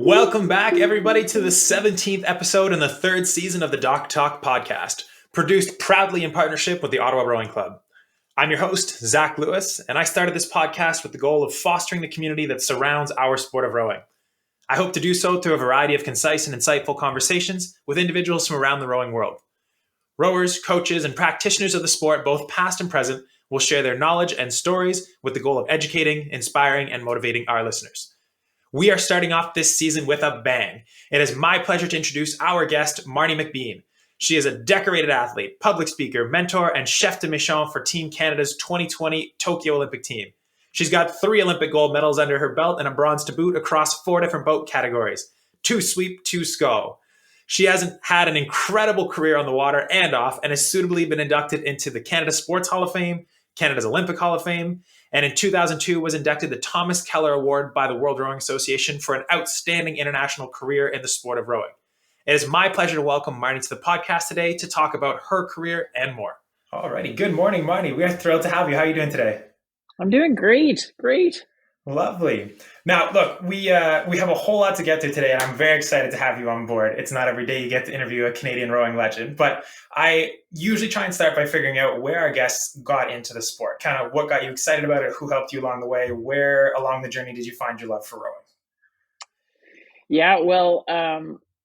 Welcome back, everybody, to the 17th episode in the third season of the Doc Talk podcast, produced proudly in partnership with the Ottawa Rowing Club. I'm your host, Zach Lewis, and I started this podcast with the goal of fostering the community that surrounds our sport of rowing. I hope to do so through a variety of concise and insightful conversations with individuals from around the rowing world. Rowers, coaches, and practitioners of the sport, both past and present, will share their knowledge and stories with the goal of educating, inspiring, and motivating our listeners. We are starting off this season with a bang. It is my pleasure to introduce our guest, Marnie McBean. She is a decorated athlete, public speaker, mentor, and chef de mission for Team Canada's 2020 Tokyo Olympic team. She's got 3 Olympic gold medals under her belt and a bronze to boot across 4 different boat categories. 2 sweep, 2 scull. She has had an incredible career on the water and off and has suitably been inducted into the Canada Sports Hall of Fame, Canada's Olympic Hall of Fame, and in 2002 was inducted the Thomas Keller Award by the World Rowing Association for an outstanding international career in the sport of rowing. It is my pleasure to welcome Marnie to the podcast today to talk about her career and more. Alrighty, good morning, Marnie. We are thrilled to have you. How are you doing today? I'm doing great. Lovely. Now, look, we have a whole lot to get to today, and I'm very excited to have you on board. It's not every day you get to interview a Canadian rowing legend, but I usually try and start by figuring out where our guests got into the sport, kind of what got you excited about it, who helped you along the way, where along the journey did you find your love for rowing? Yeah, well,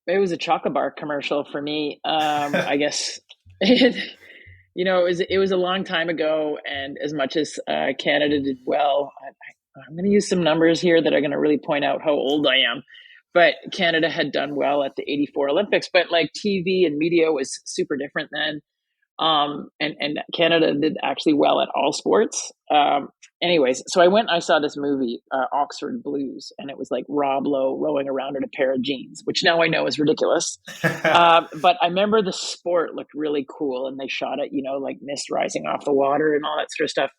it was a chocolate bar commercial for me. I guess it was a long time ago, and as much as Canada did well, I'm going to use some numbers here that are going to really point out how old I am. But Canada had done well at the '84 Olympics, but like TV and media was super different then. And Canada did actually well at all sports. Anyways, so I went and I saw this movie, Oxford Blues, and it was like Rob Lowe rowing around in a pair of jeans, which now I know is ridiculous. But I remember the sport looked really cool, and they shot it, like mist rising off the water and all that sort of stuff.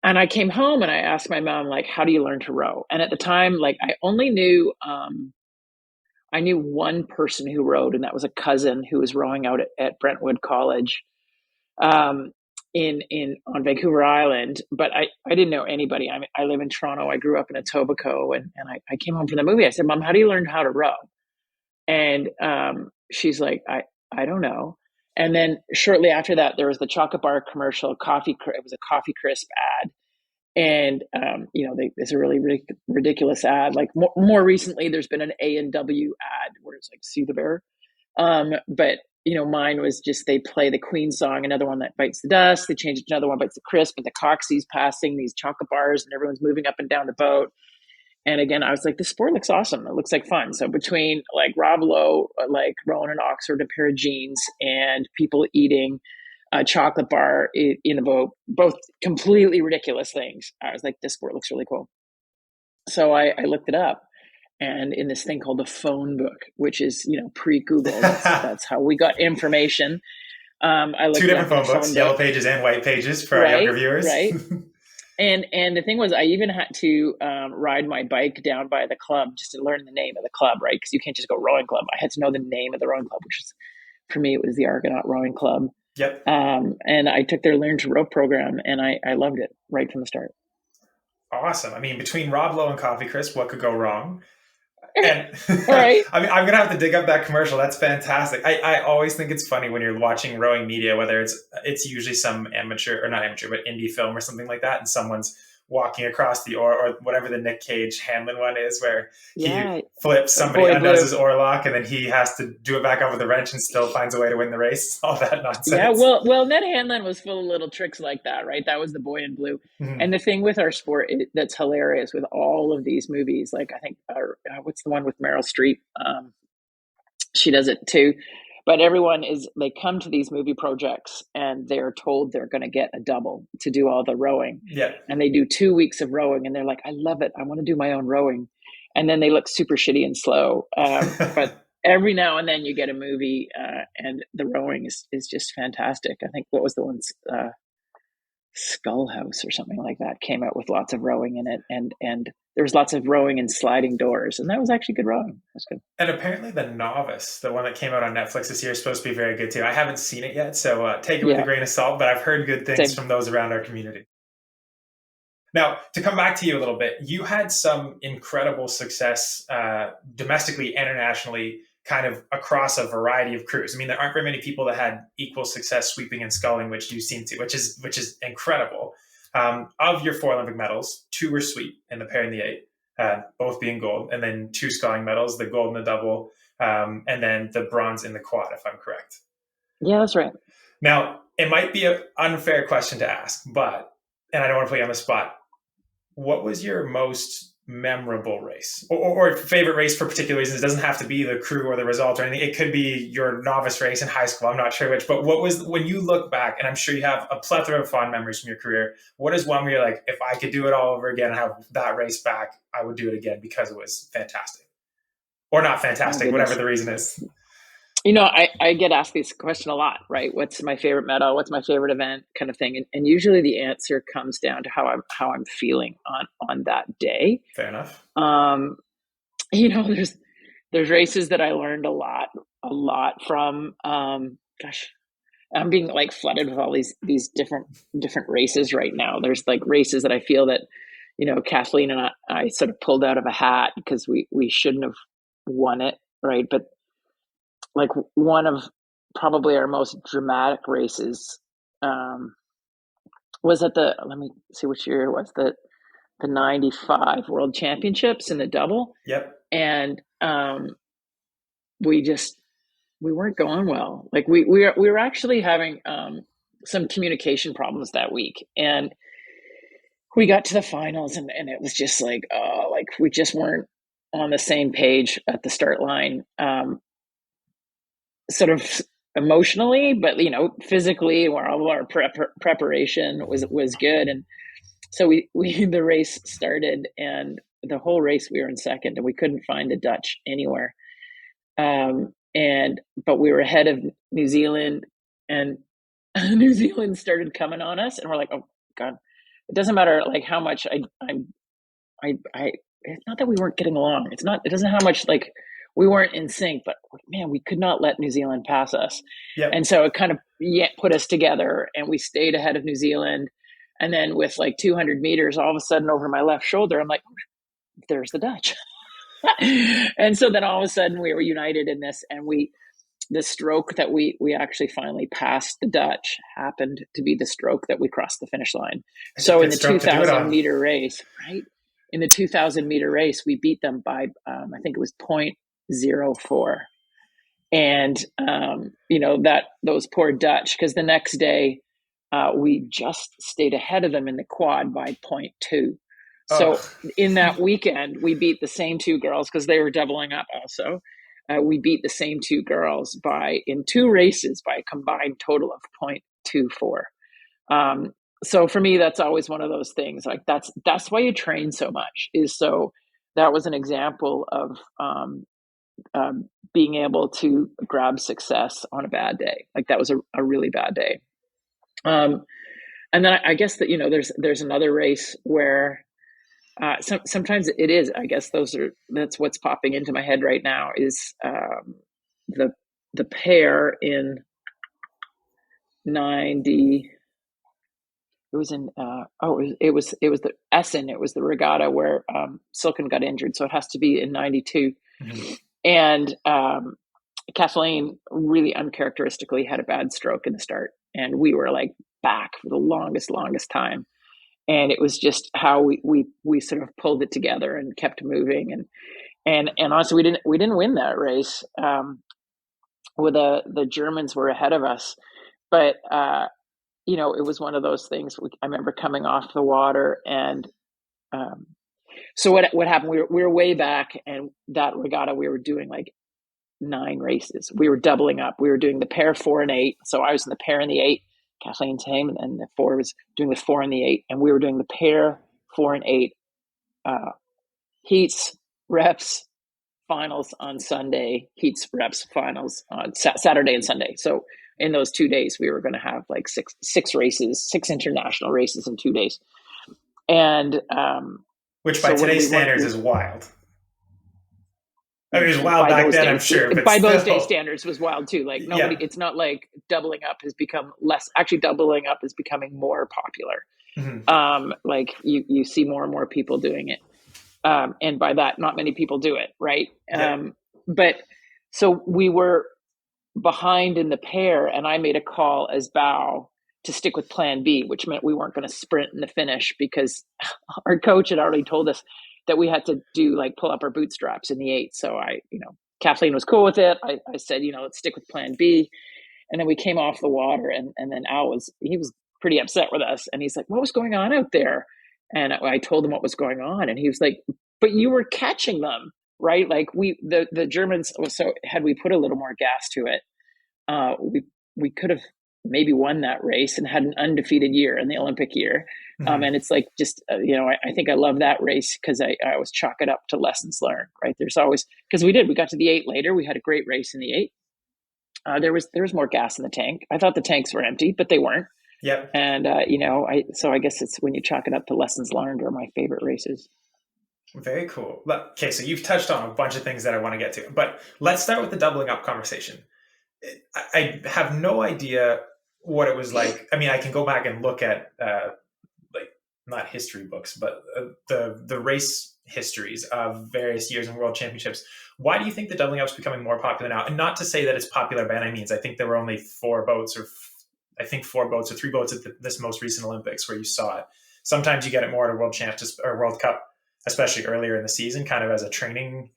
And I came home and I asked my mom, like, how do you learn to row? And at the time, like, I only knew, I knew one person who rowed, and that was a cousin who was rowing out at Brentwood College, on Vancouver Island. But I didn't know anybody. I live in Toronto. I grew up in Etobicoke, and I came home from the movie. I said, Mom, how do you learn how to row? And she's like, I don't know. And then shortly after that, there was the chocolate bar commercial, it was a Coffee Crisp ad. And, it's a really ridiculous ad. Like more recently, there's been an A&W ad where it's like Sue the Bear. But, mine was just, they play the Queen song, another one that bites the dust. They change it to another one bites the crisp, and the coxie's passing these chocolate bars and everyone's moving up and down the boat. And again, I was like, this sport looks awesome. It looks like fun. So between like Rob Lowe, like rowing in Oxford, a pair of jeans, and people eating a chocolate bar in a boat, both completely ridiculous things, I was like, this sport looks really cool. So I looked it up, and in this thing called the phone book, which is, pre-Google, that's how we got information. I looked 2 different phone books, yellow pages and white pages for our younger viewers. Right. And the thing was, I even had to ride my bike down by the club just to learn the name of the club, right? Because you can't just go rowing club. I had to know the name of the rowing club, which is, for me, it was the Argonaut Rowing Club. Yep. And I took their Learn to Row program, and I loved it right from the start. Awesome. I mean, between Rob Lowe and Coffee Crisp, what could go wrong? And right. I mean, I'm going to have to dig up that commercial. That's fantastic. I always think it's funny when you're watching rowing media, whether it's usually some amateur, or not amateur, but indie film or something like that, and someone's walking across the oar, or whatever the Nick Cage Hanlon one is, where he flips, somebody undoes his oar lock, and then he has to do it back up with a wrench and still finds a way to win the race. All that nonsense. Yeah, well, Ned Hanlon was full of little tricks like that, right? That was the boy in blue. Mm-hmm. And the thing with our sport that's hilarious with all of these movies, like I think, what's the one with Meryl Streep? She does it too. But they come to these movie projects and they're told they're going to get a double to do all the rowing. Yeah. And they do 2 weeks of rowing, and they're like, I love it. I want to do my own rowing. And then they look super shitty and slow. But every now and then you get a movie and the rowing is just fantastic. I think, what was the one? Skull House or something like that came out with lots of rowing in it. And there was lots of rowing and sliding doors, and that was actually good rowing. That was good. And apparently The Novice, the one that came out on Netflix this year, is supposed to be very good too. I haven't seen it yet, so take it with a grain of salt, but I've heard good things from those around our community. Now, to come back to you a little bit, you had some incredible success domestically and internationally, kind of across a variety of crews. I mean, there aren't very many people that had equal success sweeping and sculling, which you seem to, which is incredible. Of your 4 Olympic medals, 2 were sweep in the pair and the 8, both being gold, and then 2 sculling medals, the gold in the double, and then the bronze in the quad, if I'm correct. Yeah, that's right. Now, it might be an unfair question to ask, but, and I don't want to put you on the spot, what was your most memorable race or favorite race for particular reasons? It doesn't have to be the crew or the result or anything. It could be your novice race in high school. I'm not sure which, but what was, when you look back, and I'm sure you have a plethora of fond memories from your career, what is one where you're like, if I could do it all over again and have that race back, I would do it again because it was fantastic? Or not fantastic, whatever the reason is. You know, I get asked this question a lot, right? What's my favorite medal? What's my favorite event, kind of thing? And usually the answer comes down to how I'm feeling on that day. Fair enough. You know, there's races that I learned a lot from. Gosh, I'm being like flooded with all these different races right now. There's like races that I feel that, you know, Kathleen and I sort of pulled out of a hat because we shouldn't have won it, right? But like one of probably our most dramatic races was at let me see which year it was, the 95 World Championships in the double. Yep. And we weren't going well. Like we were actually having some communication problems that week. And we got to the finals and it was just like, like we just weren't on the same page at the start line. Sort of emotionally, but you know, physically, where all of our preparation was good, and so we the race started, and the whole race we were in second, and we couldn't find the Dutch anywhere, but we were ahead of New Zealand, and New Zealand started coming on us, and we're like, oh God, it doesn't matter like how much I it's not that we weren't getting along. It doesn't how much like we weren't in sync, but man, we could not let New Zealand pass us. Yep. And so it kind of put us together, and we stayed ahead of New Zealand. And then with like 200 meters, all of a sudden over my left shoulder, I'm like, oh, there's the Dutch. And so then all of a sudden we were united in this, and the stroke that we actually finally passed the Dutch happened to be the stroke that we crossed the finish line. So in the 2,000 meter race, right? In the 2,000 meter race, we beat them by, I think it was 0.04. And, you know, those poor Dutch, because the next day we just stayed ahead of them in the quad by 0.2. So in that weekend, we beat the same 2 girls because they were doubling up also. We beat the same 2 girls in 2 races by a combined total of 0.24. So for me, that's always one of those things. Like that's why you train so much. So that was an example of being able to grab success on a bad day. Like that was a really bad day. And then I guess that, you know, there's another race where sometimes it is, I guess that's what's popping into my head right now is the pair in 90. It was in it was the Essen. It was the regatta where Silken got injured, so it has to be in 92. Mm-hmm. And Kathleen really uncharacteristically had a bad stroke in the start, and we were like back for the longest time. And it was just how we sort of pulled it together and kept moving, and honestly, we didn't win that race. Where the Germans were ahead of us, but you know, it was one of those things. I remember coming off the water, and so what happened? We were way back, and that regatta we were doing like 9 races. We were doubling up. We were doing the pair 4 and 8. So I was in the pair and the 8. Kathleen came, and the 4 was doing the 4 and the 8, and we were doing the pair 4 and 8 heats, reps, finals on Sunday. Heats, reps, finals on Saturday and Sunday. So in those 2 days, we were going to have like six races, 6 international races in 2 days, and which by today's standards is wild. I mean, it was wild back then, I'm sure. But by those day standards, was wild too. Like nobody, It's not like doubling up has become less. Actually, doubling up is becoming more popular. Mhm. Like you see more and more people doing it. And by that, not many people do it, right? Yep. But so we were behind in the pair, and I made a call as bow to stick with plan B, which meant we weren't going to sprint in the finish because our coach had already told us that we had to do like pull up our bootstraps in the 8. So Kathleen was cool with it. I said, let's stick with plan B. And then we came off the water, and then he was pretty upset with us. And he's like, what was going on out there? And I told him what was going on. And he was like, but you were catching them, right? Like the Germans, so had we put a little more gas to it, we could have maybe won that race and had an undefeated year in the Olympic year. Mhm. And it's like, just, I think I love that race because I always chalk it up to lessons learned, right? There's always, because we got to the 8 later, we had a great race in the 8. There was more gas in the tank. I thought the tanks were empty, but they weren't. Yep. And so I guess it's when you chalk it up to lessons learned are my favorite races. Very cool. Okay, so you've touched on a bunch of things that I want to get to, but let's start with the doubling up conversation. I have no idea what it was like. I mean, I can go back and look at like not history books, but the race histories of various years in world championships. Why do you think the doubling up is becoming more popular now? And not to say that it's popular by any means. I think there were only 4 boats, or 3 boats at this most recent Olympics where you saw it. Sometimes you get it more at a world champ or World Cup, especially earlier in the season, kind of as a training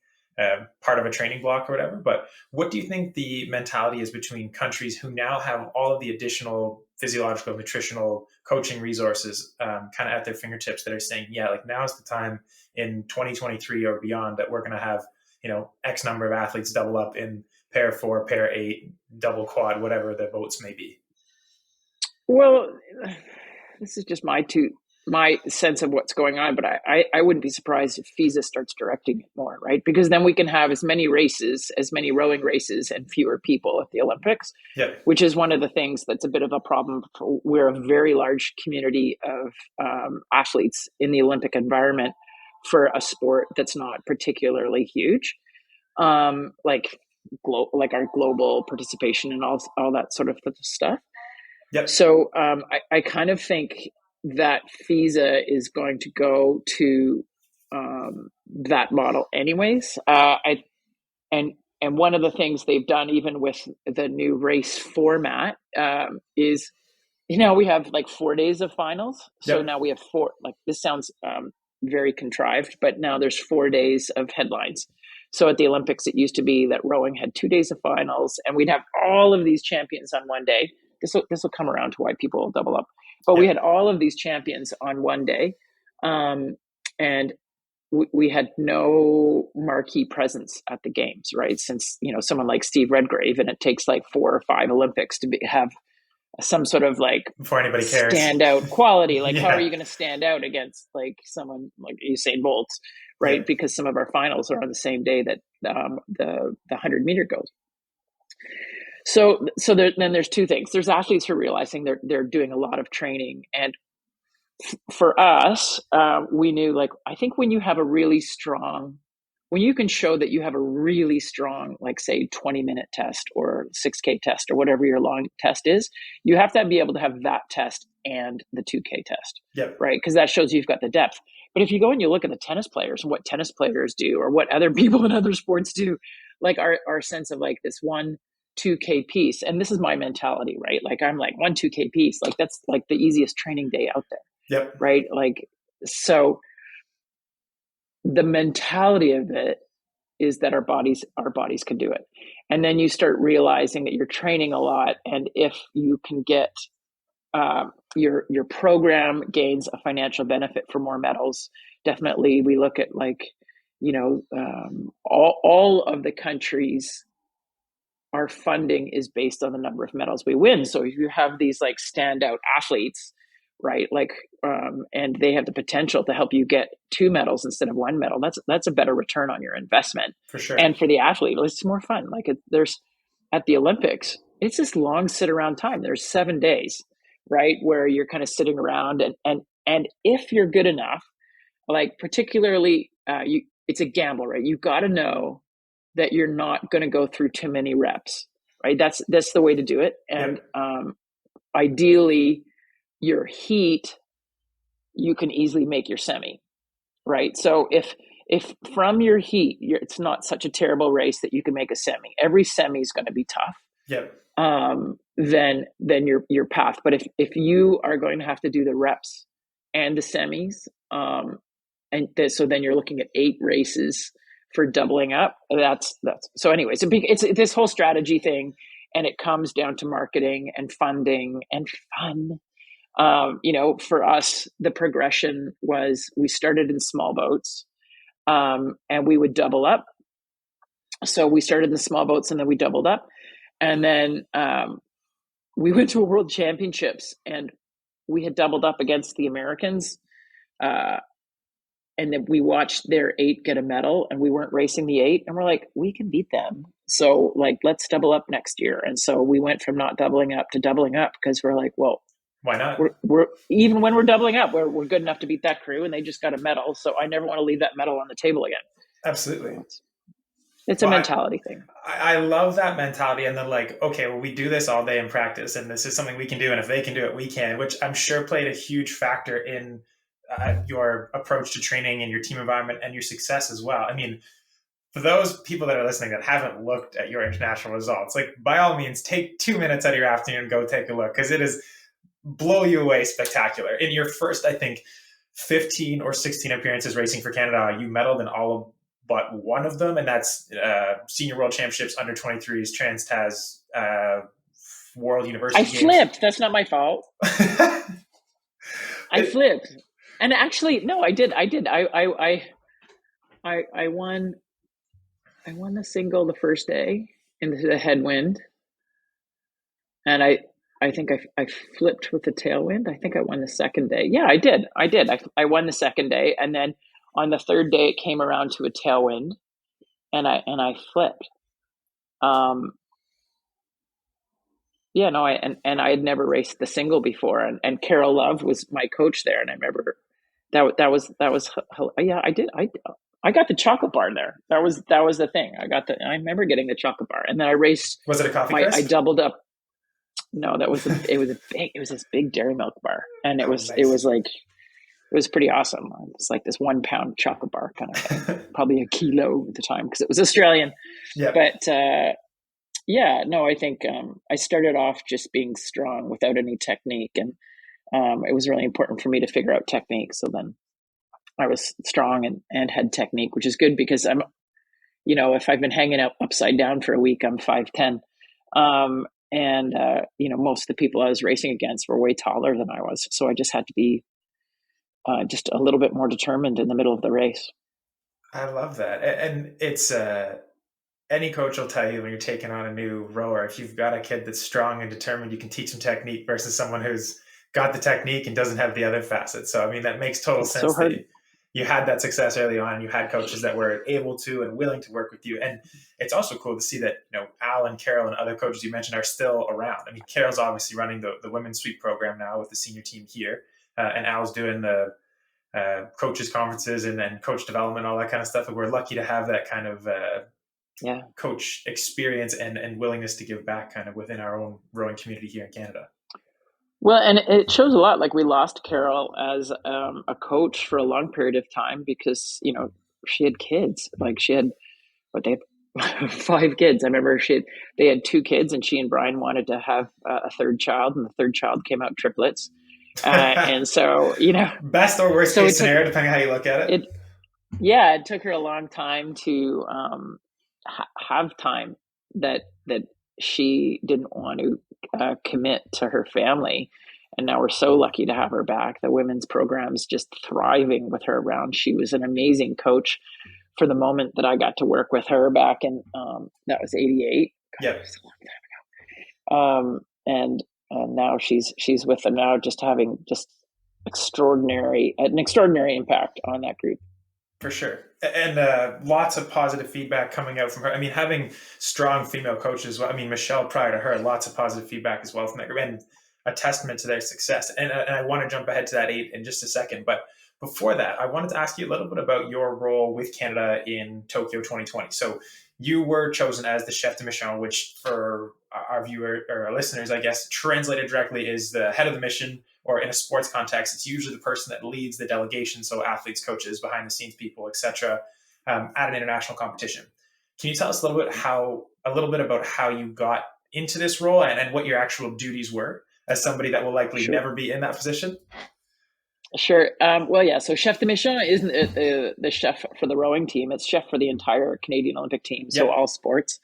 part of a training block or whatever. But what do you think the mentality is between countries who now have all of the additional physiological, nutritional, coaching resources kind of at their fingertips that are saying, yeah, like now is the time in 2023 or beyond that we're going to have, X number of athletes double up in pair 4, pair 8, double quad, whatever the boats may be? Well, this is just my sense of what's going on, but I wouldn't be surprised if FISA starts directing it more, right? Because then we can have as many rowing races, and fewer people at the Olympics, Yep. which is one of the things that's a bit of a problem. We're a very large community of athletes in the Olympic environment for a sport that's not particularly huge, like our global participation and all that sort of stuff. Yep. So I kind of think that FISA is going to go to that model anyways. And one of the things they've done, even with the new race format, is we have like 4 days of finals. So Yep. now we have 4. Like, this sounds very contrived, but now there's 4 days of headlines. So at the Olympics, it used to be that rowing had 2 days of finals, and we'd have all of these champions on one day. This will come around to why people double up. But we Yep. had all of these champions on one day, and we had no marquee presence at the games, right? Since someone like Steve Redgrave, and it takes like 4 or 5 Olympics to have some sort of like Before anybody cares. standout quality. Like, how are Yeah. you going to stand out against like someone like Usain Bolt, right? Yep. Because some of our finals are on the same day that the 100-meter goes. So then there's 2 things. There's athletes who are realizing they're doing a lot of training, and for us, we knew, like, I think when you can show that you have a really strong, like, say 20-minute test or 6K test or whatever your long test is, you have to be able to have that test and the 2K test, Yep. right? Because that shows you've got the depth. But if you go and you look at the tennis players and what tennis players do, or what other people in other sports do, like our sense of like this 2K piece, and this is my mentality, right? Like, I'm like 2K piece, like that's like the easiest training day out there. Yep. Right? Like, so the mentality of it is that our bodies can do it. And then you start realizing that you're training a lot. And if you can get your program gains a financial benefit for more medals, definitely we look at like, all of the countries, our funding is based on the number of medals we win. So if you have these like standout athletes, right, like, and they have the potential to help you get 2 medals instead of 1 medal, that's a better return on your investment. For sure. And for the athlete, it's more fun. Like, there's at the Olympics, it's this long sit around time. There's 7 days, right, where you're kind of sitting around, and if you're good enough, like particularly, it's a gamble, right? You got to know that you're not going to go through too many reps, right? That's the way to do it. And ideally, your heat you can easily make your semi, right? So if from your heat, it's not such a terrible race that you can make a semi. Every semi is going to be tough. Yep. Then your path. But if you are going to have to do the reps and the semis, so then you're looking at 8 races for doubling up. That's so. Anyways, it's this whole strategy thing, and it comes down to marketing and funding and fun. For us, the progression was we started in small boats, and we would double up. So we started in the small boats, and then we doubled up, and then we went to a world championships, and we had doubled up against the Americans. And then we watched their 8 get a medal, and we weren't racing the 8, and we're like, we can beat them. So let's double up next year. And so we went from not doubling up to doubling up, because we're like, well, why not? We're even when we're doubling up, we're good enough to beat that crew, and they just got a medal. So I never want to leave that medal on the table again. Absolutely. It's a mentality thing. I love that mentality. And then okay, well, we do this all day in practice, and this is something we can do. And if they can do it, we can, which I'm sure played a huge factor in your approach to training and your team environment and your success as well. I mean, for those people that are listening that haven't looked at your international results, by all means, take 2 minutes out of your afternoon and go take a look, because it is blow you away spectacular. In your first, I think, 15 or 16 appearances racing for Canada, you medaled in all of but one of them, and that's Senior World Championships, under 23s, Trans-Tas, World University Games. Flipped. That's not my fault. I flipped. And actually, no, I did. I won the single the first day into the headwind. And I think I flipped with the tailwind. I think I won the second day. Yeah, I did. I won the second day, and then on the third day it came around to a tailwind, and I flipped. Yeah, no, I had never raced the single before, and Carol Love was my coach there, and I remember that was yeah, I got the chocolate bar there. That was the thing. I remember getting the chocolate bar, and then I raced. Was it a coffee crisp? I doubled up. No, it was this big dairy milk bar, and it was pretty awesome. It was like this 1 pound chocolate bar, kind of probably a kilo at the time, because it was Australian. Yeah. But yeah, no, I think I started off just being strong without any technique, and it was really important for me to figure out technique. So then I was strong and had technique, which is good, because I'm, if I've been hanging out upside down for a week, I'm 5'10". And most of the people I was racing against were way taller than I was. So I just had to be just a little bit more determined in the middle of the race. I love that. And it's any coach will tell you when you're taking on a new rower, if you've got a kid that's strong and determined, you can teach them technique, versus someone who's got the technique and doesn't have the other facets. So, I mean, that makes total sense. So you had that success early on, and you had coaches that were able to and willing to work with you. And it's also cool to see that, Al and Carol and other coaches you mentioned are still around. I mean, Carol's obviously running the women's sweep program now with the senior team here. And Al's doing the coaches conferences and coach development, all that kind of stuff. And we're lucky to have that kind of coach experience and willingness to give back kind of within our own rowing community here in Canada. Well, and it shows a lot. We lost Carol as a coach for a long period of time, because, she had kids. They had 5 kids. I remember they had 2 kids, and she and Brian wanted to have a third child, and the third child came out triplets. And so, best or worst case scenario, depending on how you look at it. It took her a long time to have time that she didn't want to commit to her family. And now we're so lucky to have her back. The women's program's just thriving with her around. She was an amazing coach for the moment that I got to work with her back in, that was 88. Yeah. That was a long time ago. And now she's with them now, just having just an extraordinary impact on that group. For sure. And lots of positive feedback coming out from her. I mean, having strong female coaches, Michelle, prior to her, lots of positive feedback as well from that group, and a testament to their success. And I want to jump ahead to that 8 in just a second. But before that, I wanted to ask you a little bit about your role with Canada in Tokyo 2020. So you were chosen as the chef de mission, which for our viewer or our listeners, I guess, translated directly is the head of the mission, or in a sports context, it's usually the person that leads the delegation, so athletes, coaches, behind the scenes people, etc., at an international competition. Can you tell us a little bit about how you got into this role and what your actual duties were as somebody that will likely Sure. never be in that position? Sure. Well, yeah. So chef de mission isn't the chef for the rowing team. It's chef for the entire Canadian Olympic team. So Yep. all sports.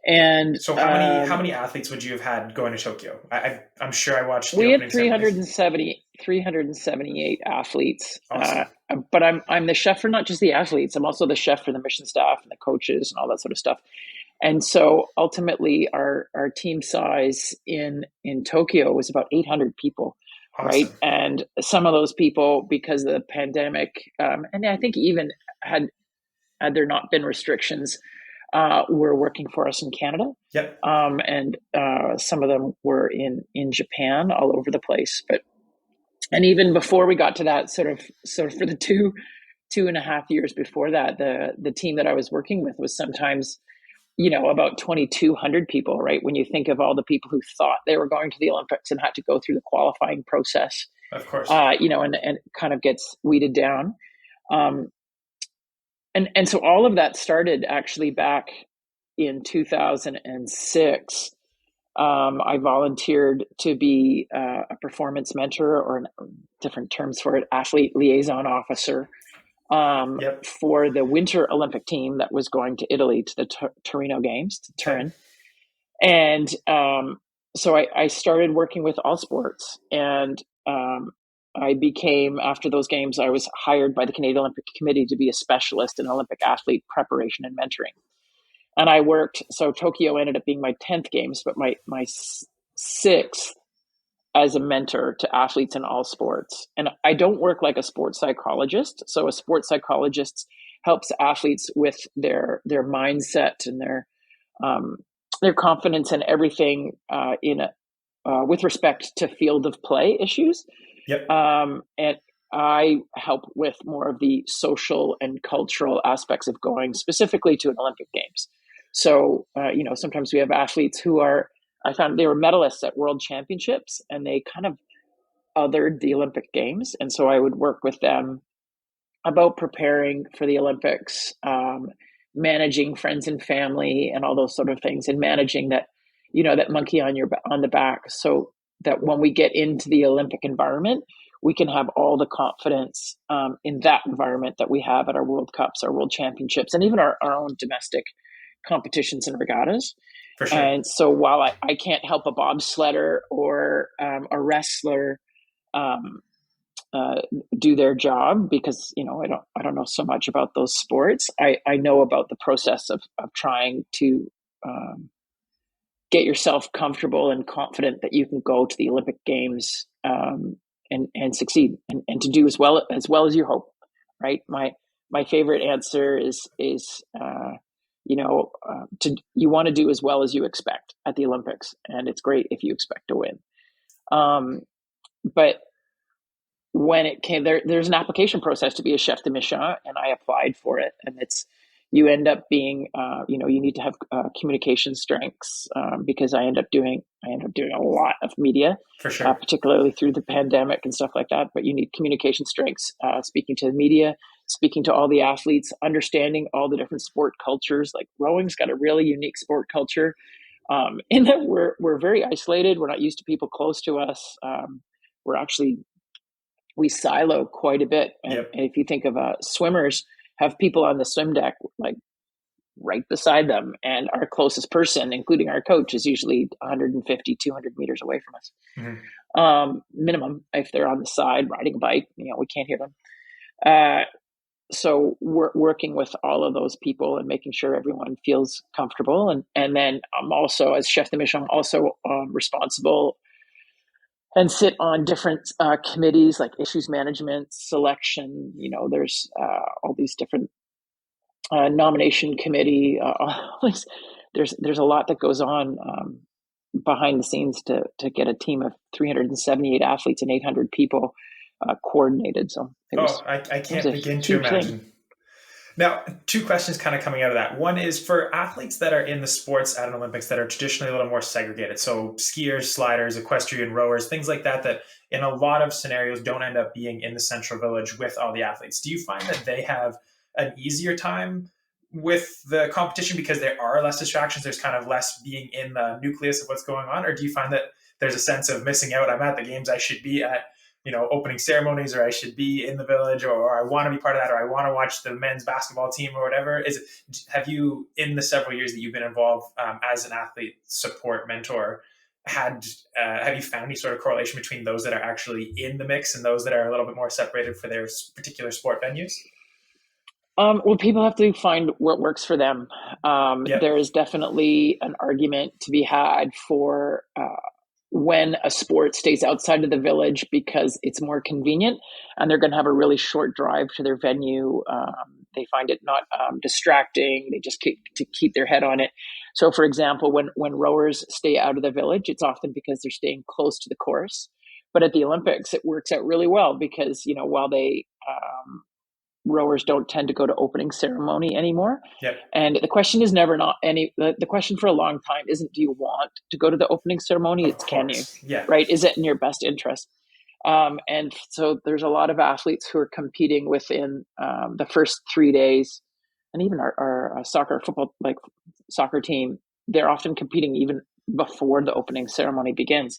And So how many athletes would you have had going to Tokyo? I'm sure I watched the we had opening ceremonies. 378 athletes. Awesome. But I'm the chef for not just the athletes. I'm also the chef for the mission staff and the coaches and all that sort of stuff. And so ultimately our team size in Tokyo was about 800 people. Right. Awesome. And some of those people, because of the pandemic, and I think even had there not been restrictions, were working for us in Canada. Yep. And some of them were in Japan, all over the place. And even before we got to that, sort of for the 2.5 years before that, the team that I was working with was sometimes, about 2,200 people, right? When you think of all the people who thought they were going to the Olympics and had to go through the qualifying process, Of course. and it kind of gets weeded down. And so all of that started actually back in 2006. I volunteered to be a performance mentor, or different terms for it, athlete liaison officer, Yep. for the Winter Olympic team that was going to Italy to the Torino Games, to Turin. And so I started working with all sports, and I became, after those games, I was hired by the Canadian Olympic Committee to be a specialist in Olympic athlete preparation and mentoring. And I worked, so Tokyo ended up being my 10th games, but my 6th as a mentor to athletes in all sports. And I don't work like a sports psychologist. So a sports psychologist helps athletes with their mindset and their confidence and everything with respect to field of play issues. Yep. And I help with more of the social and cultural aspects of going specifically to an Olympic Games. So, sometimes we have athletes who I found they were medalists at World Championships, and they kind of othered the Olympic Games. And so I would work with them about preparing for the Olympics, managing friends and family and all those sort of things, and managing that, that monkey on the back, so that when we get into the Olympic environment, we can have all the confidence in that environment that we have at our World Cups, our World Championships, and even our own domestic competitions and regattas. For sure. And so while I can't help a bobsledder or a wrestler do their job, because I don't know so much about those sports, I know about the process of trying to get yourself comfortable and confident that you can go to the Olympic Games and succeed, and to do as well as you hope. Right. My favorite answer is you want to do as well as you expect at the Olympics, and it's great if you expect to win. But when it came there's an application process to be a chef de mission, and I applied for it, and you end up being, you need to have communication strengths, because I end up doing a lot of media, For sure. particularly through the pandemic and stuff like that. But you need communication strengths, speaking to the media, speaking to all the athletes, understanding all the different sport cultures. Like rowing's got a really unique sport culture, in that we're very isolated. We're not used to people close to us. We silo quite a bit. And, Yep. and if you think of swimmers, have people on the swim deck like right beside them, and our closest person, including our coach, is usually 150, 200 meters away from us. Mm-hmm. Minimum. If they're on the side riding a bike, we can't hear them. So we're working with all of those people and making sure everyone feels comfortable. And then I'm also, as chef de mission, I'm also responsible and sit on different committees like issues management, selection. There's all these different nomination committee. There's a lot that goes on behind the scenes to get a team of 378 athletes and 800 people coordinated. So I it was can't a begin to huge thing. imagine. Now, two questions kind of coming out of that. One is for athletes that are in the sports at an Olympics that are traditionally a little more segregated. So skiers, sliders, equestrian rowers, things like that, that in a lot of scenarios don't end up being in the central village with all the athletes. Do you find that they have an easier time with the competition because there are less distractions? There's kind of less being in the nucleus of what's going on? Or do you find that there's a sense of missing out? I'm at the games, I should be at opening ceremonies, or I should be in the village, or I want to be part of that, or I want to watch the men's basketball team or whatever. Have you, in the several years that you've been involved as an athlete support mentor, have you found any sort of correlation between those that are actually in the mix and those that are a little bit more separated for their particular sport venues? Well, people have to find what works for them. Yep. There is definitely an argument to be had for when a sport stays outside of the village because it's more convenient and they're going to have a really short drive to their venue. They find it not distracting. They just keep their head on it. So, for example, when rowers stay out of the village, it's often because they're staying close to the course. But at the Olympics, it works out really well because, while they rowers don't tend to go to opening ceremony anymore. Yep. And the question is never not any, the question for a long time isn't, do you want to go to the opening ceremony? Of It's, can you, course. Yeah. right? Is it in your best interest? And so there's a lot of athletes who are competing within the first 3 days, and even our football, like soccer team, they're often competing even before the opening ceremony begins.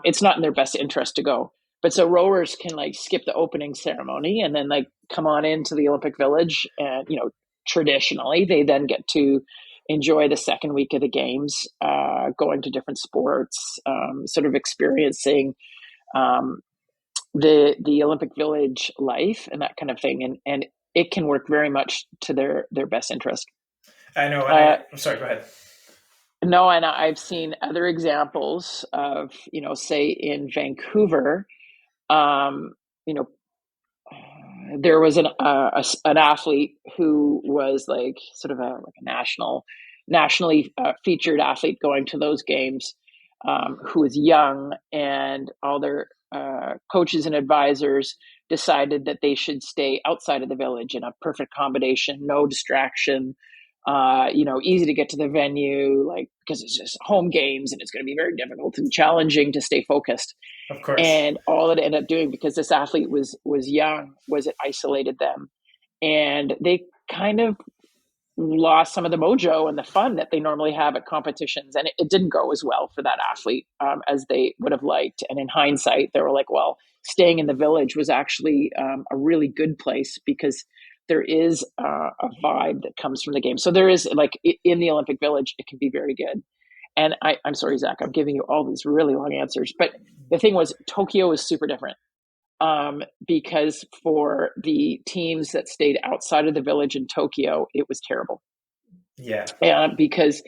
It's not in their best interest to go. But so rowers can like skip the opening ceremony and then like come on into the Olympic Village, and traditionally they then get to enjoy the second week of the games, going to different sports, sort of experiencing the Olympic Village life and that kind of thing, and it can work very much to their best interest. I know. I'm sorry. Go ahead. No, and I've seen other examples of say in Vancouver. Um, you know, there was an athlete who was like sort of like a nationally featured athlete going to those games, who was young, and all their coaches and advisors decided that they should stay outside of the village in a perfect combination, no distraction, easy to get to the venue, like, because it's just home games and it's going to be very difficult and challenging to stay focused. Of course. And all it ended up doing, because this athlete was young, was it isolated them, and they kind of lost some of the mojo and the fun that they normally have at competitions. And it didn't go as well for that athlete as they would have liked. And in hindsight, they were like, well, staying in the village was actually a really good place, because there is a vibe that comes from the game. So there is, like, in the Olympic Village, it can be very good. And I'm sorry, Zach, I'm giving you all these really long answers. But the thing was, Tokyo was super different. Because for the teams that stayed outside of the village in Tokyo, it was terrible. Yeah. Because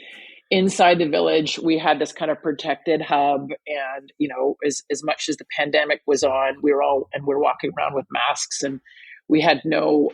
inside the village, we had this kind of protected hub, and as much as the pandemic was on, we're walking around with masks, and we had no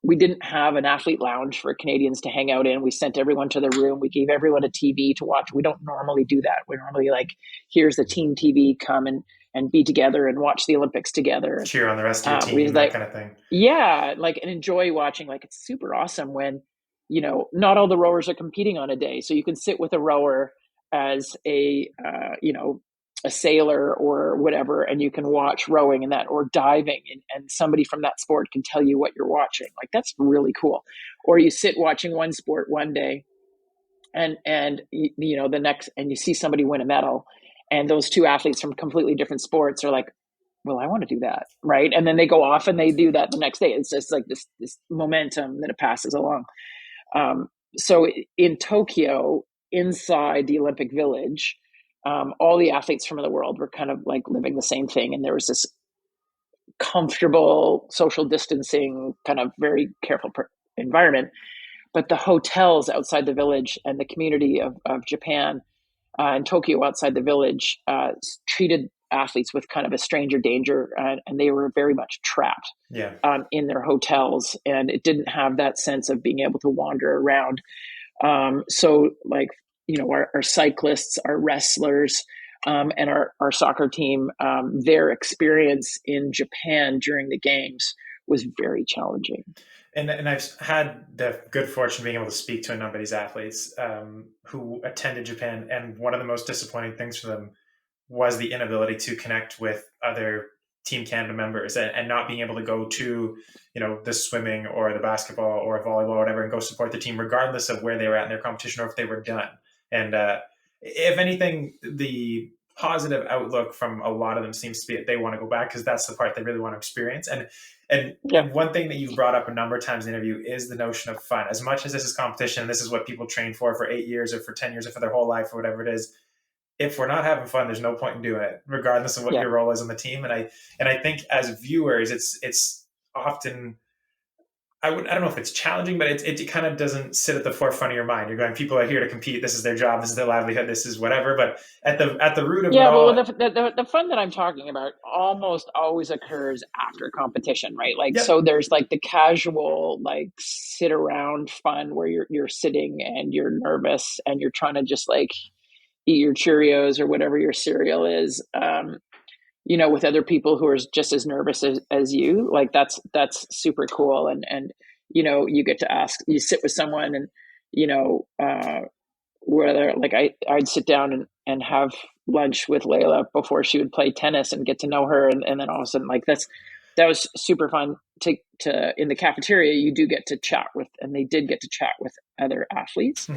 we didn't have an athlete lounge for Canadians to hang out in. We sent everyone to their room. We gave everyone a TV to watch. We don't normally do that. We're normally like, here's the team TV, come and be together and watch the Olympics together. Cheer on the rest of your team, that kind of thing. Yeah, like, and enjoy watching. Like, it's super awesome when, not all the rowers are competing on a day. So you can sit with a rower as a sailor or whatever, and you can watch rowing and that, or diving, and somebody from that sport can tell you what you're watching. Like, that's really cool. Or you sit watching one sport one day, and the next, and you see somebody win a medal, and those two athletes from completely different sports are like, well, I want to do that, right? And then they go off and they do that the next day. It's just like this momentum that it passes along. So in Tokyo, inside the Olympic Village, all the athletes from the world were kind of like living the same thing. And there was this comfortable social distancing, kind of very careful environment. But the hotels outside the village and the community of Japan and Tokyo outside the village treated athletes with kind of a stranger danger, and they were very much trapped in their hotels, and it didn't have that sense of being able to wander around. So like, our cyclists, our wrestlers, and our soccer team, their experience in Japan during the games was very challenging. And I've had the good fortune of being able to speak to a number of these athletes who attended Japan, and one of the most disappointing things for them was the inability to connect with other Team Canada members, and not being able to go to, the swimming or the basketball or volleyball or whatever and go support the team, regardless of where they were at in their competition or if they were done. And if anything, the positive outlook from a lot of them seems to be that they want to go back because that's the part they really want to experience. And Yeah. one thing that you've brought up a number of times in the interview is the notion of fun. As much as this is competition, and this is what people train for 8 years or for 10 years or for their whole life or whatever it is, if we're not having fun, there's no point in doing it, regardless of what Yeah. your role is on the team. And I think as viewers, it's often, I don't know if it's challenging, but it kind of doesn't sit at the forefront of your mind. You're going, people are here to compete. This is their job. This is their livelihood. This is whatever. But at the root of it Yeah, all, but the fun that I'm talking about almost always occurs after competition, right? Like, yep. so there's like the casual, like sit around fun where you're sitting and you're nervous and you're trying to just like eat your Cheerios or whatever your cereal is, with other people who are just as nervous as you. Like that's super cool. And you get to you sit with someone and, whether like I'd sit down and have lunch with Layla before she would play tennis and get to know her. And then all of a sudden, like that was super fun to in the cafeteria, you do get to chat with, and they did get to chat with other athletes.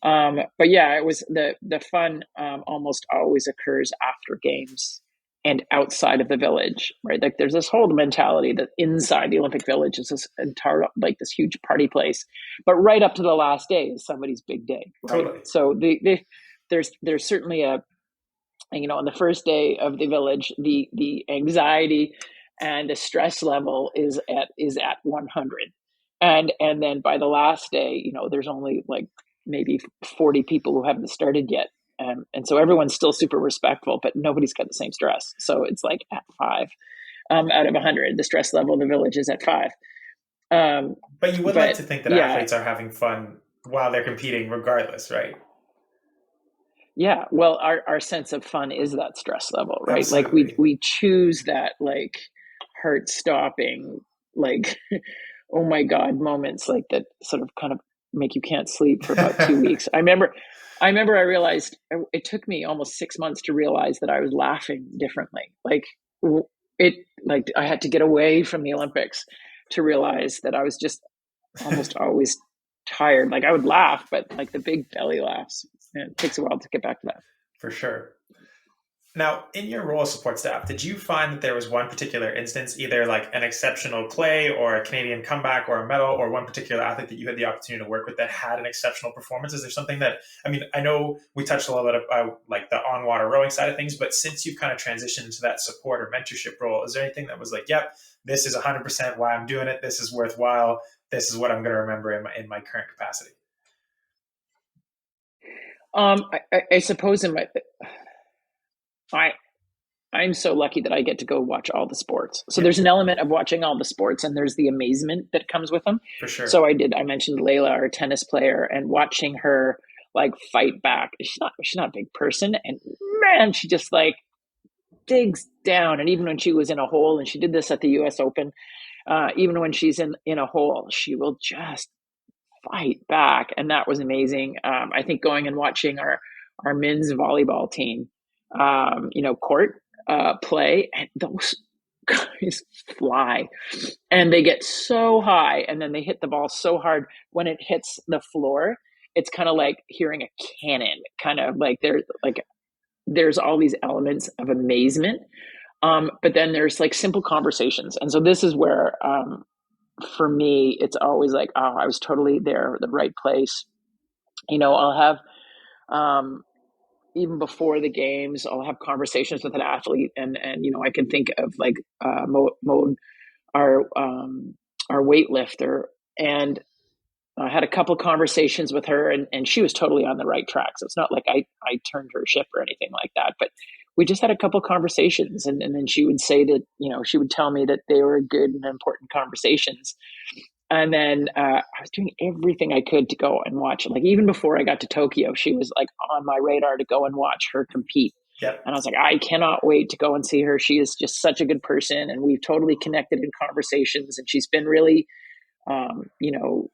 But yeah, it was the fun almost always occurs after games and outside of the village, right? Like there's this whole mentality that inside the Olympic Village is this entire, like this huge party place, but right up to the last day is somebody's big day, right? Totally. So there's certainly on the first day of the village, the anxiety and the stress level is at 100, and then by the last day, there's only like maybe 40 people who haven't started yet. And so everyone's still super respectful, but nobody's got the same stress. So it's like at 5 out of 100, the stress level of the village is at 5. But you would like to think that yeah, athletes are having fun while they're competing, regardless, right? yeah. Well, our sense of fun is that stress level, right? Absolutely. Like we choose that like heart stopping, like oh my God moments like that sort of kind of make you can't sleep for about 2 weeks. I remember I realized it took me almost 6 months to realize that I was laughing differently. Like I had to get away from the Olympics to realize that I was just almost always tired. Like I would laugh, but like the big belly laughs, and it takes a while to get back to that. For sure. Now, in your role as support staff, did you find that there was one particular instance, either like an exceptional play or a Canadian comeback or a medal, or one particular athlete that you had the opportunity to work with that had an exceptional performance? Is there something that, I know we touched a little bit about like the on-water rowing side of things, but since you've kind of transitioned into that support or mentorship role, is there anything that was like, yep, this is 100% why I'm doing it. This is worthwhile. This is what I'm going to remember in my current capacity? I suppose I'm so lucky that I get to go watch all the sports. So there's an element of watching all the sports, and there's the amazement that comes with them. For sure. So I mentioned Layla, our tennis player, and watching her like fight back. She's not a big person, and man, she just like digs down. And even when she was in a hole, and she did this at the US Open, even when she's in a hole, she will just fight back. And that was amazing. I think going and watching our men's volleyball team, court play, and those guys fly, and they get so high, and then they hit the ball so hard when it hits the floor. It's kind of like hearing a cannon, kind of like there's all these elements of amazement. But then there's like simple conversations. And so this is where, for me, it's always like, oh, I was totally there, the right place. I'll have, even before the games, I'll have conversations with an athlete, and I can think of like Mode, our weightlifter, and I had a couple conversations with her, and she was totally on the right track. So it's not like I turned her ship or anything like that, but we just had a couple conversations, and then she would say that, she would tell me that they were good and important conversations. And then I was doing everything I could to go and watch. Like even before I got to Tokyo, she was like on my radar to go and watch her compete. Yep. And I was like, I cannot wait to go and see her. She is just such a good person, and we've totally connected in conversations. And she's been really, you know,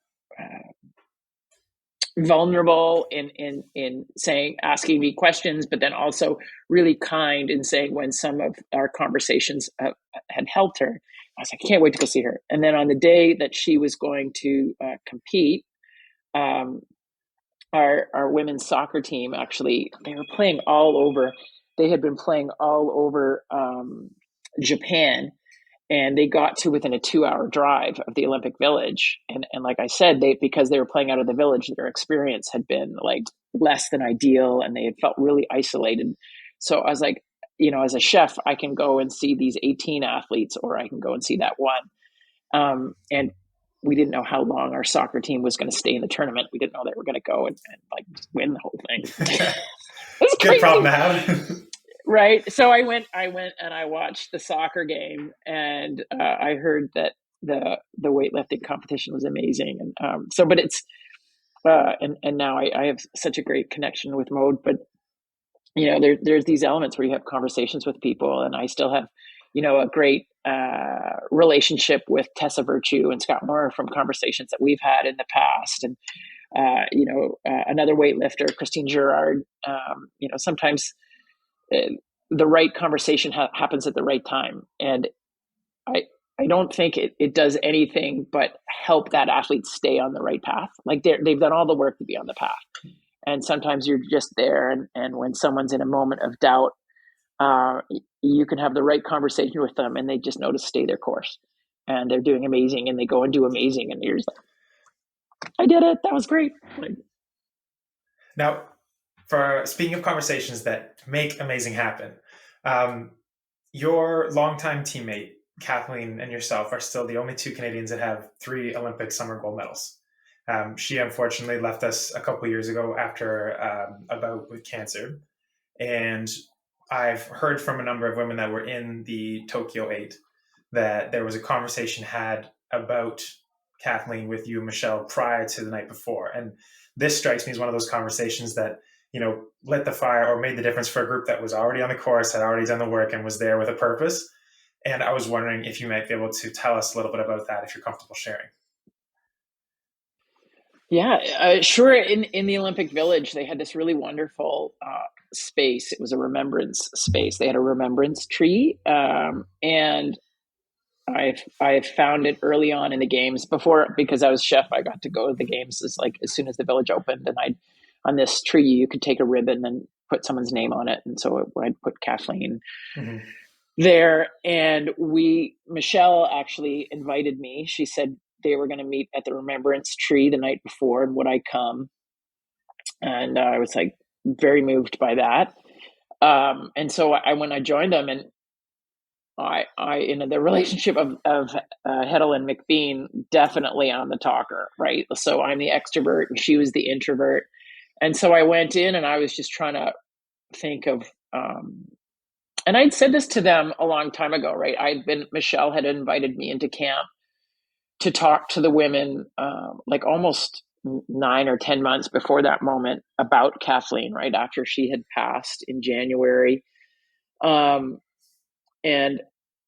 vulnerable in saying, asking me questions, but then also really kind in saying when some of our conversations had helped her. I was like, I can't wait to go see her. And then on the day that she was going to compete, um, our women's soccer team, actually, they were playing all over. They had been playing all over Japan, and they got to within a 2-hour drive of the Olympic Village. And like I said, because they were playing out of the village, their experience had been like less than ideal, and they had felt really isolated. So I was like, as a chef, I can go and see these 18 athletes, or I can go and see that one. And we didn't know how long our soccer team was going to stay in the tournament. We didn't know they were going to go and like win the whole thing. It was Good crazy. problem to have. Right. So I went and I watched the soccer game, and I heard that the weightlifting competition was amazing. And but it's and now I have such a great connection with Mode. But there's these elements where you have conversations with people, and I still have a great relationship with Tessa Virtue and Scott Moore from conversations that we've had in the past. And another weightlifter, Christine Girard. Sometimes the right conversation happens at the right time, and I don't think it does anything but help that athlete stay on the right path. Like they've done all the work to be on the path, and sometimes you're just there, and when someone's in a moment of doubt, you can have the right conversation with them, and they just know to stay their course, and they're doing amazing, and they go and do amazing, and you're just like, I did it, that was great. Now, for speaking of conversations that make amazing happen, your longtime teammate Kathleen and yourself are still the only two Canadians that have 3 Olympic summer gold medals. She unfortunately left us a couple years ago after a bout with cancer, and I've heard from a number of women that were in the Tokyo 8 that there was a conversation had about Kathleen with you and Michelle prior to the night before. And this strikes me as one of those conversations that, lit the fire or made the difference for a group that was already on the course, had already done the work, and was there with a purpose. And I was wondering if you might be able to tell us a little bit about that, if you're comfortable sharing. Yeah, sure. In the Olympic Village, they had this really wonderful space. It was a remembrance space. They had a remembrance tree, and I found it early on in the games. Before, because I was chef, I got to go to the games as soon as the village opened, and on this tree you could take a ribbon and put someone's name on it, and so I'd put Kathleen there. And Michelle actually invited me. She said they were going to meet at the remembrance tree the night before, and would I come? And I was like very moved by that. And so when I joined them, and I in the relationship of Hedel and McBean, definitely on the talker, right? So I'm the extrovert and she was the introvert. And so I went in and I was just trying to think of, and I'd said this to them a long time ago, right? Michelle had invited me into camp to talk to the women, like almost 9 or 10 months before that moment, about Kathleen, right after she had passed in January. And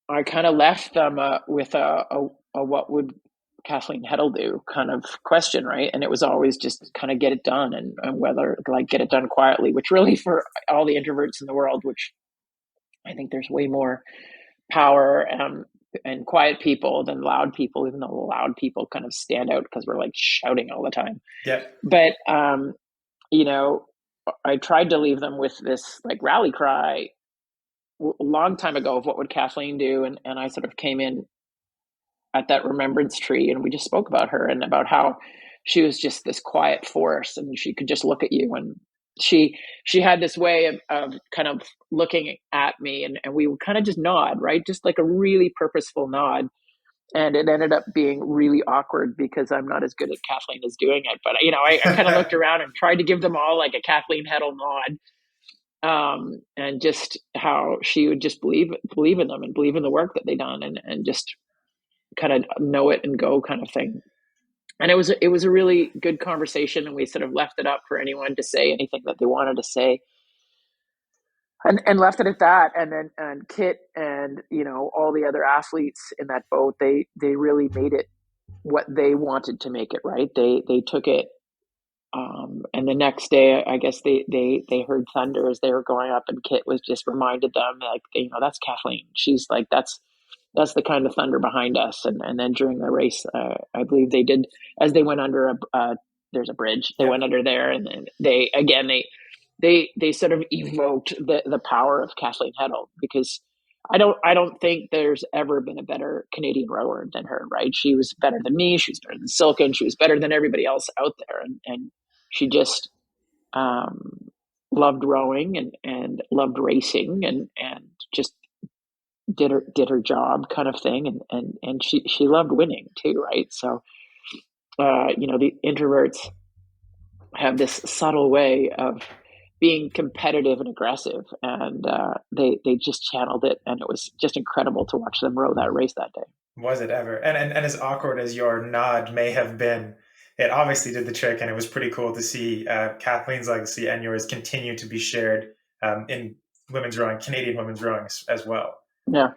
I kind of left them with a what would Kathleen Hedel do kind of question, right? And it was always just kind of get it done, and whether get it done quietly, which really, for all the introverts in the world, which I think there's way more power and quiet people than loud people, even though loud people kind of stand out because we're like shouting all the time. Yeah. But I tried to leave them with this like rally cry a long time ago of what would Kathleen do, and I sort of came in at that remembrance tree, and we just spoke about her and about how she was just this quiet force, and she could just look at you, and she had this way of kind of looking at me, and we would kind of just nod, right? Just like a really purposeful nod. And it ended up being really awkward because I'm not as good at Kathleen as doing it. But, I kind of looked around and tried to give them all like a Kathleen Hedel nod. And just how she would just believe in them and believe in the work that they done, and just kind of know it and go kind of thing. And it was a really good conversation, and we sort of left it up for anyone to say anything that they wanted to say. and left it at that. And then and Kit and all the other athletes in that boat, they really made it what they wanted to make it, right? They took it. And the next day, I guess they heard thunder as they were going up, and Kit was just reminded them, like, that's Kathleen. She's like, that's the kind of thunder behind us. And then during the race, I believe they did, as they went under there's a bridge. They went under there, and then they sort of evoked the power of Kathleen Heddle, because I don't think there's ever been a better Canadian rower than her, right? She was better than me. She was better than Silken. She was better than everybody else out there. And she just loved rowing and loved racing and just did her job, kind of thing. And she loved winning too, right? So, the introverts have this subtle way of being competitive and aggressive, and they just channeled it, and it was just incredible to watch them row that race that day. Was it ever? And as awkward as your nod may have been, it obviously did the trick, and it was pretty cool to see Kathleen's legacy and yours continue to be shared in women's rowing, Canadian women's rowing as well. Yeah.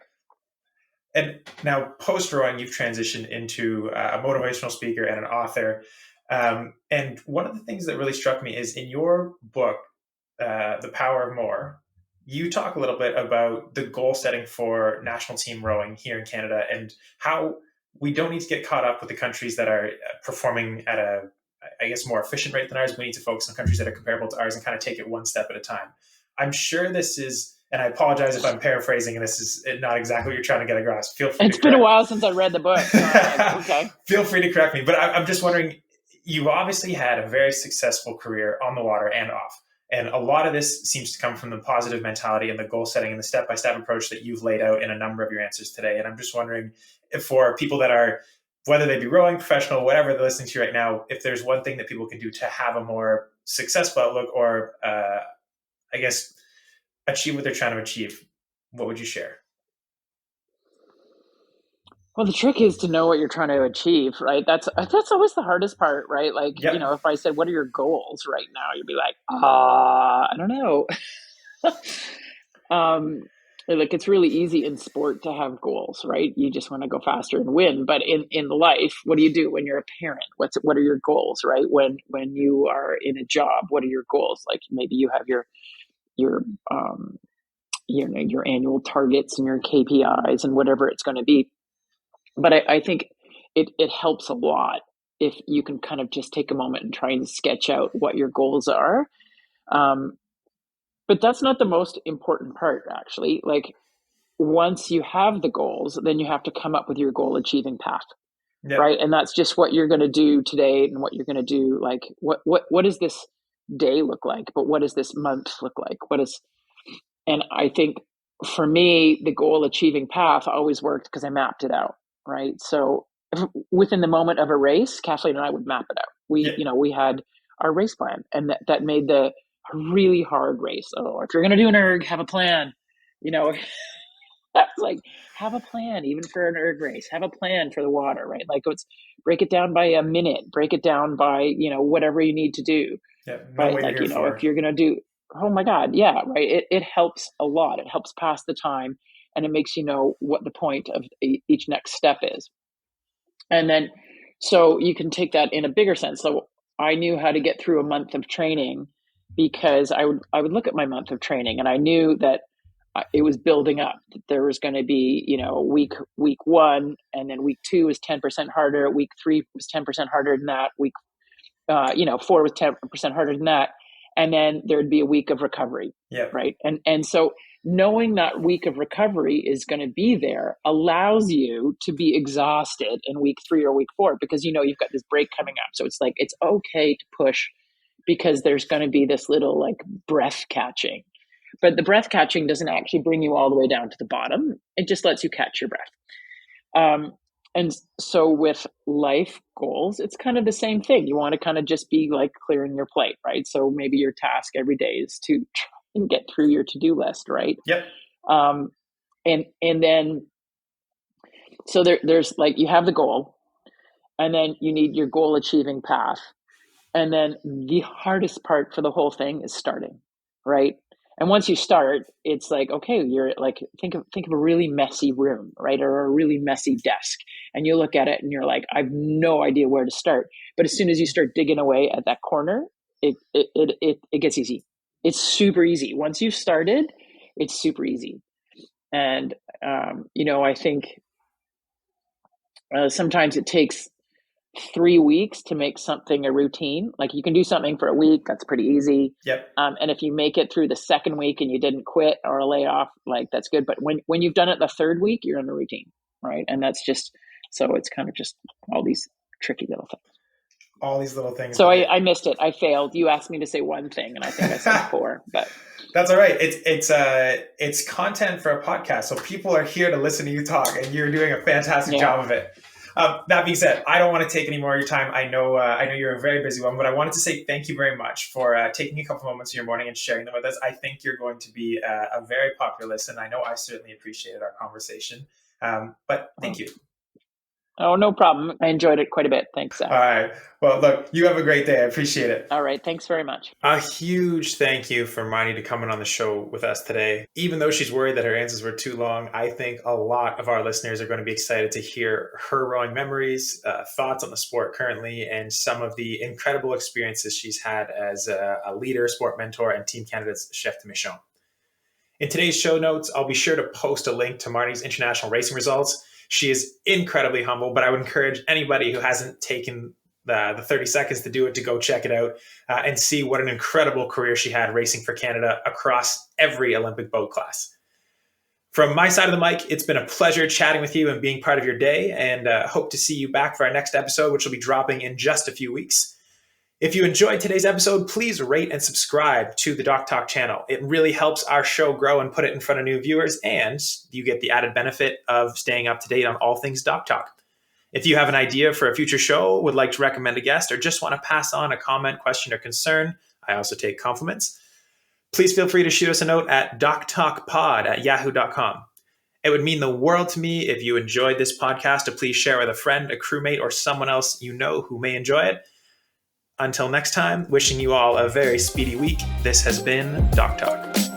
And now, post rowing, you've transitioned into a motivational speaker and an author. And one of the things that really struck me is in your book, The Power of More, you talk a little bit about the goal setting for national team rowing here in Canada and how we don't need to get caught up with the countries that are performing at a, I guess, more efficient rate than ours. We need to focus on countries that are comparable to ours and kind of take it one step at a time. I'm sure this is, and I apologize if I'm paraphrasing and this is not exactly what you're trying to get across. Feel free. It's been a while since I read the book. So okay. Feel free to correct me, but I'm just wondering, you've obviously had a very successful career on the water and off. And a lot of this seems to come from the positive mentality and the goal setting and the step-by-step approach that you've laid out in a number of your answers today. And I'm just wondering if for people that are, whether they be rowing, professional, whatever they're listening to right now, if there's one thing that people can do to have a more successful outlook or, I guess, achieve what they're trying to achieve, what would you share? Well, the trick is to know what you're trying to achieve, right? That's always the hardest part, right? Like, Yep. if I said, "What are your goals right now?" You'd be like, I don't know." Like, it's really easy in sport to have goals, right? You just want to go faster and win. But in life, what do you do when you're a parent? What are your goals, right? When you are in a job, what are your goals? Like, maybe you have your your annual targets and your KPIs and whatever it's going to be. But I think it helps a lot if you can kind of just take a moment and try and sketch out what your goals are. But that's not the most important part, actually. Like, once you have the goals, then you have to come up with your goal achieving path, Yep. right? And that's just what you're going to do today and what you're going to do. Like, what does this day look like? But what does this month look like? And I think for me, the goal achieving path always worked because I mapped it out, right? So within the moment of a race, Kathleen and I would map it out. We had our race plan, and that made the really hard race. Oh, if you're going to do an erg, have a plan. That's like, have a plan, even for an erg race. Have a plan for the water, right? Like, let's break it down by a minute. Break it down by whatever you need to do. Yep. Know But, what like, you're here for. if you're going to do, oh my God, yeah, right. It helps a lot. It helps pass the time, and it makes you know what the point of each next step is. And then, so you can take that in a bigger sense. So I knew how to get through a month of training, because I would look at my month of training, and I knew that it was building up. There was going to be, week one, and then week two was 10% harder. Week three was 10% harder than that. Week 4 was 10% harder than that. And then there'd be a week of recovery. Yep. Right. And so knowing that week of recovery is going to be there allows you to be exhausted in week 3 or week 4, because, you've got this break coming up. So it's like, it's okay to push, because there's going to be this little, like, breath catching. But the breath catching doesn't actually bring you all the way down to the bottom. It just lets you catch your breath. And so with life goals, it's kind of the same thing. You want to kind of just be like clearing your plate, right? So maybe your task every day is to try and get through your to-do list, right? Yep. And then, so there's like, you have the goal, and then you need your goal achieving path. And then the hardest part for the whole thing is starting, right? And once you start, it's like, okay, you're like, think of a really messy room, right? Or a really messy desk. And you look at it and you're like, I have no idea where to start. But as soon as you start digging away at that corner, it gets easy. It's super easy. Once you've started, it's super easy. And, I think sometimes it takes 3 weeks to make something a routine. Like you can do something for a week, that's pretty easy. Yep. And if you make it through the second week and you didn't quit or lay off, like that's good. But when you've done it the third week, you're in a routine, right? And that's just, so it's kind of just all these tricky little things. All these little things. So I missed it. I failed. You asked me to say one thing, and I think I said 4. But that's all right. It's content for a podcast, so people are here to listen to you talk, and you're doing a fantastic job of it. That being said, I don't want to take any more of your time. I know you're a very busy one, but I wanted to say thank you very much for taking a couple moments of your morning and sharing them with us. I think you're going to be a very popular listen. I know I certainly appreciated our conversation, but thank you. Oh, no problem. I enjoyed it quite a bit. Thanks, Zach. All right. Well, look, you have a great day. I appreciate it. All right. Thanks very much. A huge thank you for Marnie to coming on the show with us today. Even though she's worried that her answers were too long, I think a lot of our listeners are going to be excited to hear her rowing memories, thoughts on the sport currently, and some of the incredible experiences she's had as a leader, sport mentor, and Team Canada's chef de mission. In today's show notes, I'll be sure to post a link to Marnie's international racing results. She is incredibly humble, but I would encourage anybody who hasn't taken the 30 seconds to do it to go check it out and see what an incredible career she had racing for Canada across every Olympic boat class. From my side of the mic, it's been a pleasure chatting with you and being part of your day, and hope to see you back for our next episode, which will be dropping in just a few weeks. If you enjoyed today's episode, please rate and subscribe to the Doc Talk channel. It really helps our show grow and put it in front of new viewers, and you get the added benefit of staying up to date on all things Doc Talk. If you have an idea for a future show, would like to recommend a guest, or just want to pass on a comment, question, or concern, I also take compliments, please feel free to shoot us a note at doctalkpod@yahoo.com. It would mean the world to me if you enjoyed this podcast to please share with a friend, a crewmate, or someone else you know who may enjoy it. Until next time, wishing you all a very speedy week. This has been Doc Talk.